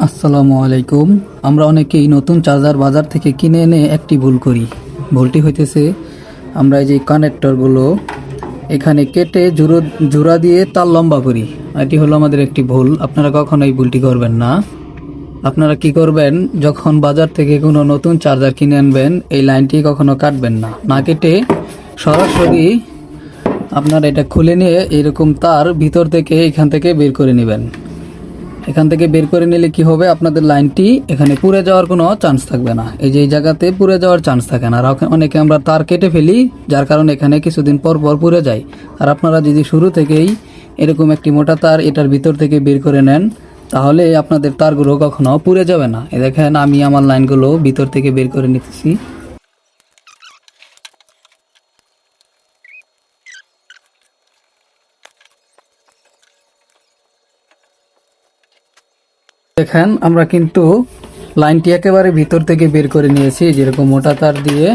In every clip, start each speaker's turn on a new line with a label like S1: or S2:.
S1: আসসালামু আলাইকুম। আমরা অনেকেই নতুন চার্জার বাজার থেকে কিনে এনে একটি ভুল করি। ভুলটি হইতেছে আমরা এই যে কানেক্টরগুলো এখানে কেটে জোড়া দিয়ে তার লম্বা করি। এটি হলো আমাদের একটি ভুল। আপনারা কখনো এই ভুলটি করবেন না। আপনারা কি করবেন, যখন বাজার থেকে কোনো নতুন চার্জার কিনে আনবেন এই লাইনটি কখনো কাটবেন না, না কেটে সরাসরি আপনারা এটা খুলে নিয়ে এরকম তার ভিতর থেকে এখান থেকে বের করে নেবেন। এখান থেকে বের করে নিলে কি হবে, আপনাদের লাইনটি এখানে পুড়ে যাওয়ার কোনো চান্স থাকবে না। এই যে এই জায়গাতে পুড়ে যাওয়ার চান্স থাকে না। আর অনেকে আমরা তার কেটে ফেলি, যার কারণে এখানে কিছুদিন পর পর পুড়ে যায়। আর আপনারা যদি শুরু থেকেই এরকম একটি মোটা তার এটার ভিতর থেকে বের করে নেন, তাহলে আপনাদের তারগুলো কখনো পুড়ে যাবে না। এ দেখেন, আমি আমার লাইনগুলো ভিতর থেকে বের করে নিতেছি। দেখেন, আমরা কিন্তু লাইনটি একেবারে ভিতর থেকে বের করে নিয়েছি। যেরকম মোটা তার দিয়ে,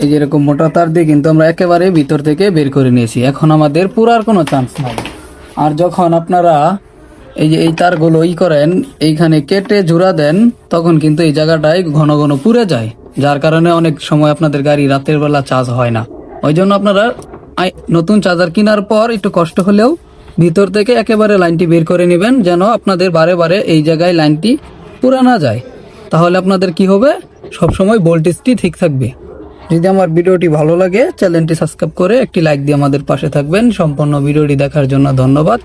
S1: এই যেরকম মোটা তার দিয়ে কিন্তু আমরা একেবারে ভিতর থেকে বের করে নিয়েছি। এখন আমাদের পুরার কোনো চান্স নাই। আর যখন আপনারা এই যে এই তারগুলো করেন, এইখানে কেটে জোড়া দেন, তখন কিন্তু এই জায়গাটায় ঘন ঘন পুড়ে যায়, যার কারণে অনেক সময় আপনাদের গাড়ি রাতের বেলা চার্জ হয় না। ওই জন্য আপনারা নতুন চার্জার কেনার পর একটু কষ্ট হলেও ভিতর থেকে একেবারে লাইনটি বের করে নেবেন, যেন আপনাদের বারে বারে এই জায়গায় লাইনটি পুরা না যায়। তাহলে আপনাদের কি হবে, সবসময় ভোল্টেজটি ঠিক থাকবে। যদি আমার ভিডিওটি ভালো লাগে, চ্যানেলটি সাবস্ক্রাইব করে একটি লাইক দিয়ে আমাদের পাশে থাকবেন। সম্পূর্ণ ভিডিওটি দেখার জন্য ধন্যবাদ।